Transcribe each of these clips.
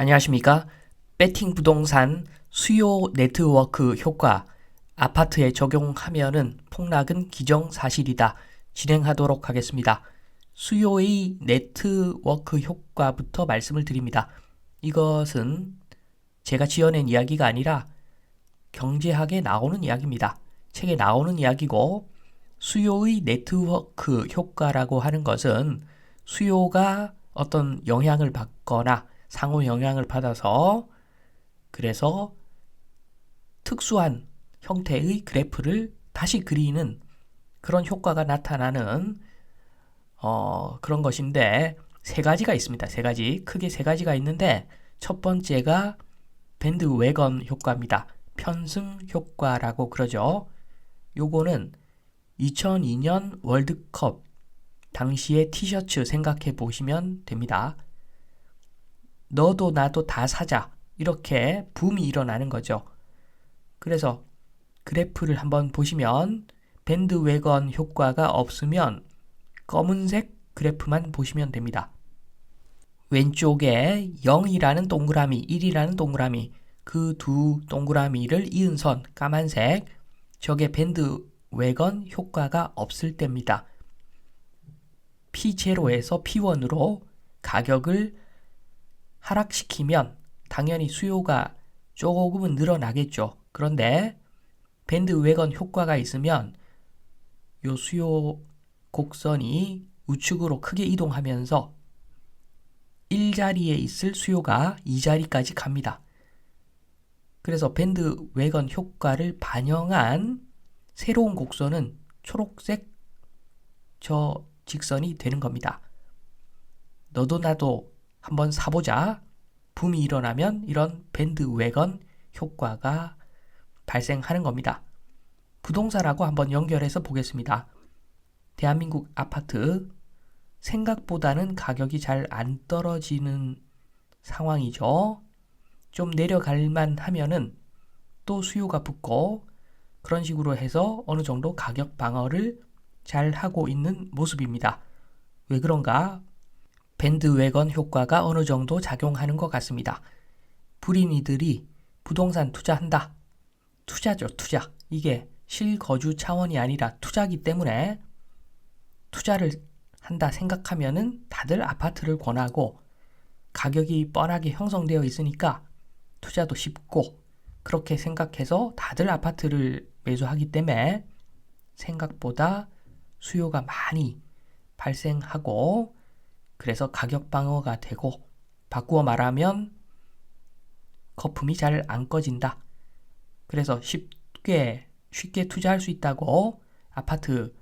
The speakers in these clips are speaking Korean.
안녕하십니까? 배팅 부동산 수요 네트워크 효과 아파트에 적용하면은 폭락은 기정사실이다. 진행하도록 하겠습니다. 수요의 네트워크 효과부터 말씀을 드립니다. 이것은 제가 지어낸 이야기가 아니라 경제학에 나오는 이야기입니다. 책에 나오는 이야기고 수요의 네트워크 효과라고 하는 것은 수요가 어떤 영향을 받거나 상호 영향을 받아서 그래서 특수한 형태의 그래프를 다시 그리는 그런 효과가 나타나는 그런 것인데 세 가지가 있습니다. 세 가지 크게 세 가지가 있는데 첫 번째가 밴드웨건 효과입니다. 편승 효과라고 그러죠. 요거는 2002년 월드컵 당시의 티셔츠 생각해 보시면 됩니다. 너도 나도 다 사자. 이렇게 붐이 일어나는 거죠. 그래서 그래프를 한번 보시면 밴드웨건 효과가 없으면 검은색 그래프만 보시면 됩니다. 왼쪽에 0이라는 동그라미, 1이라는 동그라미, 그 두 동그라미를 이은 선, 까만색, 저게 밴드웨건 효과가 없을 때입니다. P0에서 P1으로 가격을 하락시키면 당연히 수요가 조금은 늘어나겠죠. 그런데 밴드웨건 효과가 있으면 요 수요 곡선이 우측으로 크게 이동하면서 1자리에 있을 수요가 2자리까지 갑니다. 그래서 밴드웨건 효과를 반영한 새로운 곡선은 초록색 저 직선이 되는 겁니다. 너도 나도 한번 사보자. 붐이 일어나면 이런 밴드웨건 효과가 발생하는 겁니다. 부동산하고 한번 연결해서 보겠습니다. 대한민국 아파트 생각보다는 가격이 잘 안 떨어지는 상황이죠. 좀 내려갈만 하면은 또 수요가 붙고 그런 식으로 해서 어느 정도 가격 방어를 잘 하고 있는 모습입니다. 왜 그런가? 밴드웨건 효과가 어느 정도 작용하는 것 같습니다. 불인이들이 부동산 투자한다. 투자죠, 투자. 이게 실거주 차원이 아니라 투자기 때문에 투자를 한다 생각하면은 다들 아파트를 권하고 가격이 뻔하게 형성되어 있으니까 투자도 쉽고 그렇게 생각해서 다들 아파트를 매수하기 때문에 생각보다 수요가 많이 발생하고 그래서 가격 방어가 되고 바꾸어 말하면 거품이 잘 안 꺼진다. 그래서 쉽게 투자할 수 있다고 아파트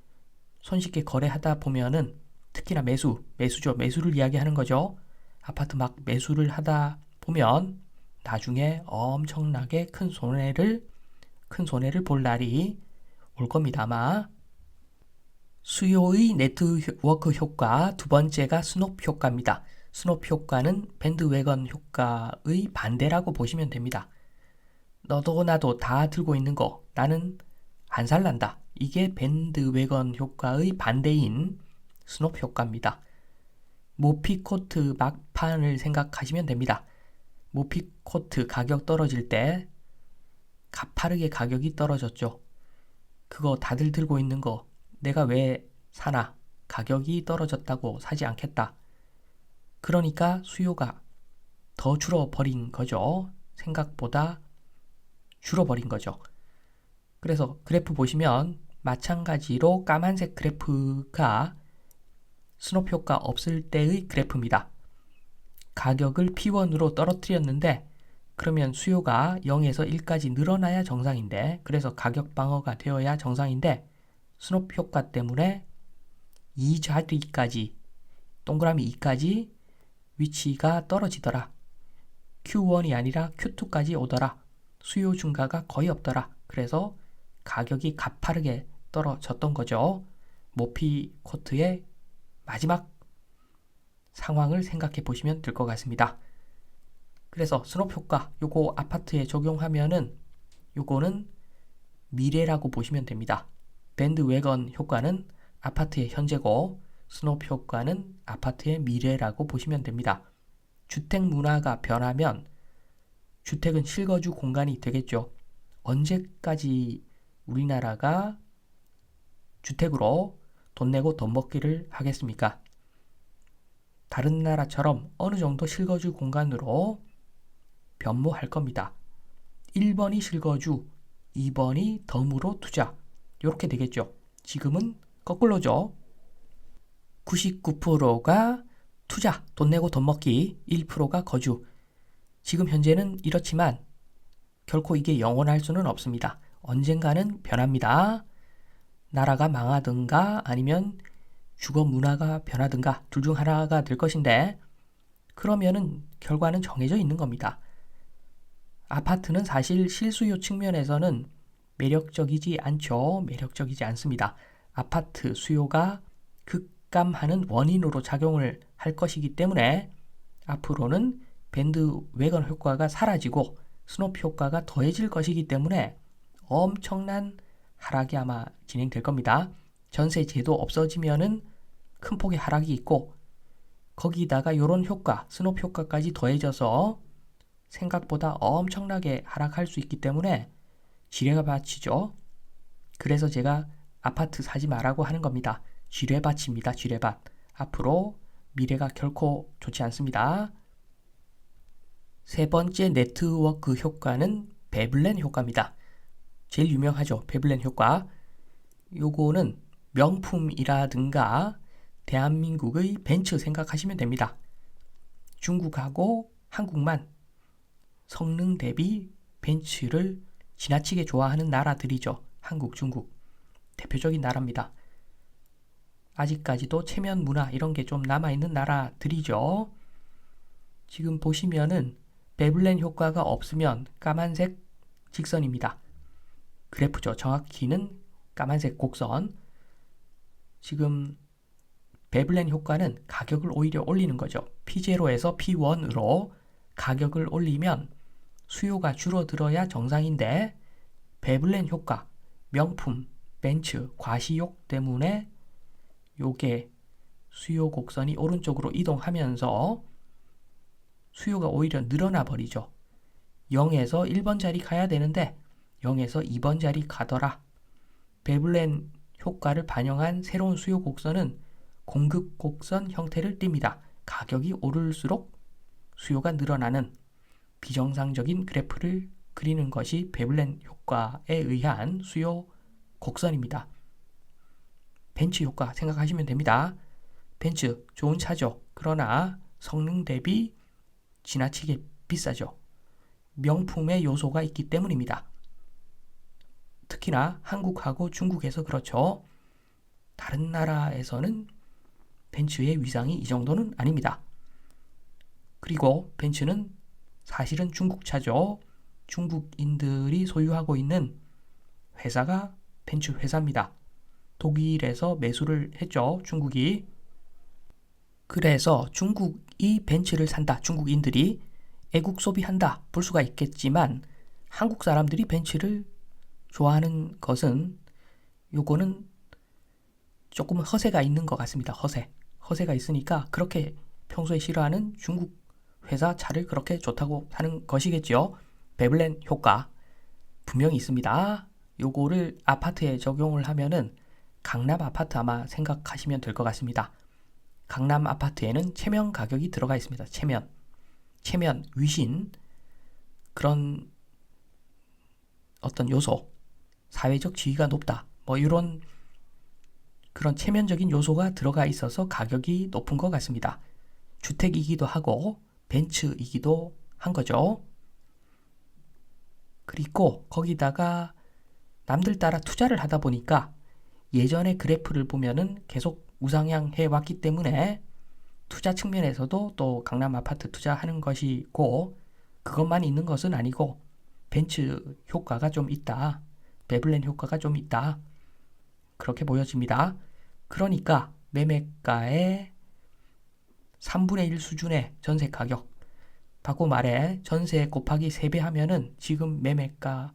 손쉽게 거래하다 보면은 특히나 매수죠. 매수를 이야기하는 거죠. 아파트 막 매수를 하다 보면 나중에 엄청나게 큰 손해를 볼 날이 올 겁니다. 아마 수요의 네트워크 효과 두 번째가 스놉 효과입니다. 스놉 효과는 밴드웨건 효과의 반대라고 보시면 됩니다. 너도 나도 다 들고 있는 거 나는 안 살란다. 이게 밴드웨건 효과의 반대인 스놉 효과입니다. 모피코트 막판을 생각하시면 됩니다. 모피코트 가격 떨어질 때 가파르게 가격이 떨어졌죠. 그거 다들 들고 있는 거 내가 왜 사나? 가격이 떨어졌다고 사지 않겠다. 그러니까 수요가 더 줄어버린 거죠. 생각보다 줄어버린 거죠. 그래서 그래프 보시면 마찬가지로 까만색 그래프가 스놉 효과 없을 때의 그래프입니다. 가격을 P1으로 떨어뜨렸는데 그러면 수요가 0에서 1까지 늘어나야 정상인데 그래서 가격 방어가 되어야 정상인데 스놉 효과 때문에 2자리까지 동그라미 2까지 위치가 떨어지더라. Q1이 아니라 Q2까지 오더라. 수요 증가가 거의 없더라. 그래서 가격이 가파르게 떨어졌던 거죠. 모피 코트의 마지막 상황을 생각해 보시면 될 것 같습니다. 그래서 스놉 효과 요거 아파트에 적용하면은 요거는 미래라고 보시면 됩니다. 밴드웨건 효과는 아파트의 현재고 스놉 효과는 아파트의 미래라고 보시면 됩니다. 주택 문화가 변하면 주택은 실거주 공간이 되겠죠. 언제까지 우리나라가 주택으로 돈 내고 돈 먹기를 하겠습니까? 다른 나라처럼 어느 정도 실거주 공간으로 변모할 겁니다. 1번이 실거주, 2번이 덤으로 투자. 이렇게 되겠죠. 지금은 거꾸로죠. 99%가 투자, 돈 내고 돈 먹기, 1%가 거주. 지금 현재는 이렇지만 결코 이게 영원할 수는 없습니다. 언젠가는 변합니다. 나라가 망하든가 아니면 주거 문화가 변하든가 둘 중 하나가 될 것인데 그러면은 결과는 정해져 있는 겁니다. 아파트는 사실 실수요 측면에서는 매력적이지 않죠. 매력적이지 않습니다. 아파트 수요가 급감하는 원인으로 작용을 할 것이기 때문에 앞으로는 밴드웨건 효과가 사라지고 스노피 효과가 더해질 것이기 때문에 엄청난 하락이 아마 진행될 겁니다. 전세 제도 없어지면은 큰 폭의 하락이 있고 거기다가 이런 효과, 스노피 효과까지 더해져서 생각보다 엄청나게 하락할 수 있기 때문에 지뢰밭이죠. 그래서 제가 아파트 사지 말라고 하는 겁니다. 지뢰밭입니다. 지뢰밭. 앞으로 미래가 결코 좋지 않습니다. 세 번째 네트워크 효과는 베블렌 효과입니다. 제일 유명하죠. 베블렌 효과. 요거는 명품이라든가 대한민국의 벤츠 생각하시면 됩니다. 중국하고 한국만 성능 대비 벤츠를 지나치게 좋아하는 나라들이죠. 한국, 중국. 대표적인 나라입니다. 아직까지도 체면 문화 이런 게 좀 남아있는 나라들이죠. 지금 보시면은 베블렌 효과가 없으면 까만색 직선입니다. 그래프죠. 정확히는 까만색 곡선. 지금 베블렌 효과는 가격을 오히려 올리는 거죠. P0에서 P1으로 가격을 올리면 수요가 줄어들어야 정상인데 베블렌 효과, 명품, 벤츠, 과시욕 때문에 요게 수요 곡선이 오른쪽으로 이동하면서 수요가 오히려 늘어나 버리죠. 0에서 1번 자리 가야 되는데 0에서 2번 자리 가더라. 베블렌 효과를 반영한 새로운 수요 곡선은 공급 곡선 형태를 띱니다. 가격이 오를수록 수요가 늘어나는 비정상적인 그래프를 그리는 것이 베블렌 효과에 의한 수요 곡선입니다. 벤츠 효과 생각하시면 됩니다. 벤츠 좋은 차죠. 그러나 성능 대비 지나치게 비싸죠. 명품의 요소가 있기 때문입니다. 특히나 한국하고 중국에서 그렇죠. 다른 나라에서는 벤츠의 위상이 이 정도는 아닙니다. 그리고 벤츠는 사실은 중국 차죠. 중국인들이 소유하고 있는 회사가 벤츠 회사입니다. 독일에서 매수를 했죠. 중국이. 그래서 중국이 벤츠를 산다. 중국인들이 애국 소비한다. 볼 수가 있겠지만 한국 사람들이 벤츠를 좋아하는 것은 요거는 조금 허세가 있는 것 같습니다. 허세가 있으니까 그렇게 평소에 싫어하는 중국 회사 차를 그렇게 좋다고 하는 것이겠죠. 베블렌 효과 분명히 있습니다. 요거를 아파트에 적용을 하면은 강남 아파트 아마 생각하시면 될 것 같습니다. 강남 아파트에는 체면 가격이 들어가 있습니다. 체면, 위신 그런 어떤 요소, 사회적 지위가 높다. 뭐 이런 그런 체면적인 요소가 들어가 있어서 가격이 높은 것 같습니다. 주택이기도 하고 벤츠이기도 한 거죠. 그리고 거기다가 남들 따라 투자를 하다 보니까 예전의 그래프를 보면은 계속 우상향해 왔기 때문에 투자 측면에서도 또 강남 아파트 투자하는 것이고 그것만 있는 것은 아니고 벤츠 효과가 좀 있다. 베블렌 효과가 좀 있다. 그렇게 보여집니다. 그러니까 매매가의 3분의 1 수준의 전세 가격 바꿔 말해 전세 곱하기 3배 하면은 지금 매매가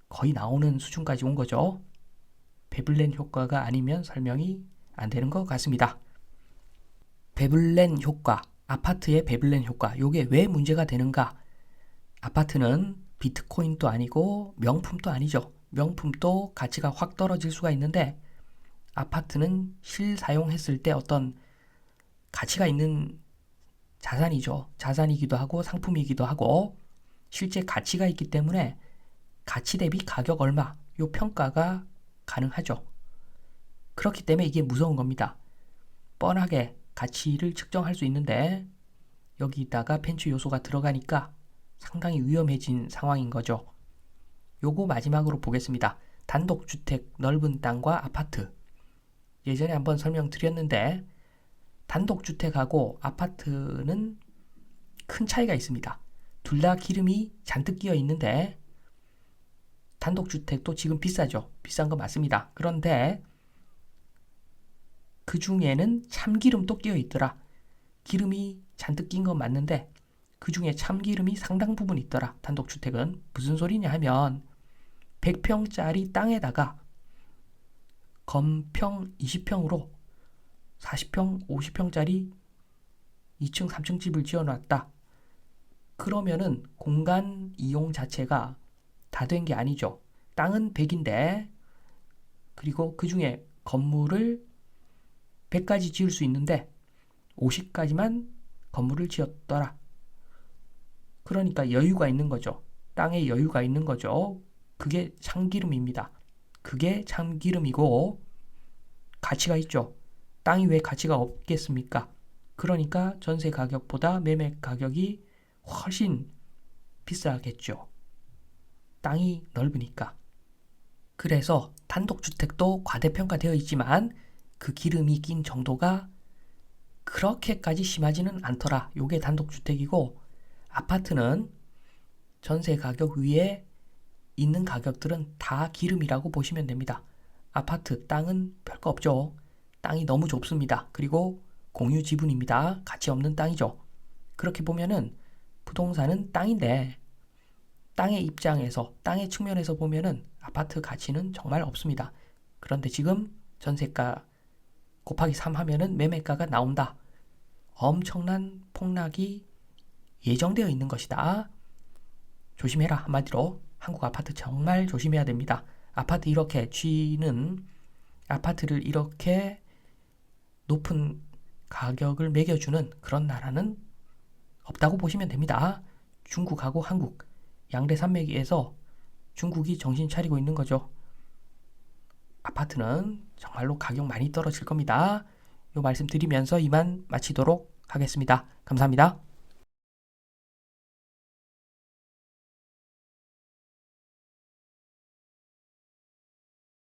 거의 나오는 수준까지 온 거죠. 베블렌 효과가 아니면 설명이 안 되는 것 같습니다. 베블렌 효과 아파트의 베블렌 효과, 요게 왜 문제가 되는가? 아파트는 비트코인도 아니고 명품도 아니죠. 명품도 가치가 확 떨어질 수가 있는데 아파트는 실사용했을 때 어떤 가치가 있는 자산이죠. 자산이기도 하고 상품이기도 하고 실제 가치가 있기 때문에 가치 대비 가격 얼마 요 평가가 가능하죠. 그렇기 때문에 이게 무서운 겁니다. 뻔하게 가치를 측정할 수 있는데 여기다가 벤처 요소가 들어가니까 상당히 위험해진 상황인 거죠. 요거 마지막으로 보겠습니다. 단독주택 넓은 땅과 아파트. 예전에 한번 설명드렸는데 단독주택하고 아파트는 큰 차이가 있습니다. 둘 다 기름이 잔뜩 끼어 있는데 단독주택도 지금 비싸죠. 비싼 거 맞습니다. 그런데 그 중에는 참기름도 끼어 있더라. 기름이 잔뜩 낀 건 맞는데 그 중에 참기름이 상당 부분 있더라. 단독주택은 무슨 소리냐 하면 100평짜리 땅에다가 건평 20평으로 40평, 50평짜리 2층, 3층 집을 지어놨다. 그러면은 공간 이용 자체가 다 된 게 아니죠. 땅은 100인데 그리고 그 중에 건물을 100가지 지을 수 있는데 50가지만 건물을 지었더라. 그러니까 여유가 있는 거죠. 땅에 여유가 있는 거죠. 그게 참기름입니다. 그게 참기름이고 가치가 있죠. 땅이 왜 가치가 없겠습니까? 그러니까 전세 가격보다 매매 가격이 훨씬 비싸겠죠. 땅이 넓으니까. 그래서 단독주택도 과대평가되어 있지만 그 기름이 낀 정도가 그렇게까지 심하지는 않더라. 요게 단독주택이고 아파트는 전세 가격 위에 있는 가격들은 다 기름이라고 보시면 됩니다. 아파트 땅은 별거 없죠. 땅이 너무 좁습니다. 그리고 공유 지분입니다. 가치 없는 땅이죠. 그렇게 보면은 부동산은 땅인데 땅의 입장에서 땅의 측면에서 보면은 아파트 가치는 정말 없습니다. 그런데 지금 전세가 곱하기 3 하면은 매매가가 나온다. 엄청난 폭락이 예정되어 있는 것이다. 조심해라. 한마디로 한국 아파트 정말 조심해야 됩니다. 아파트 이렇게 쥐는 아파트를 이렇게 높은 가격을 매겨주는 그런 나라는 없다고 보시면 됩니다. 중국하고 한국 양대 산맥에서 중국이 정신 차리고 있는 거죠. 아파트는 정말로 가격 많이 떨어질 겁니다. 이 말씀 드리면서 이만 마치도록 하겠습니다. 감사합니다.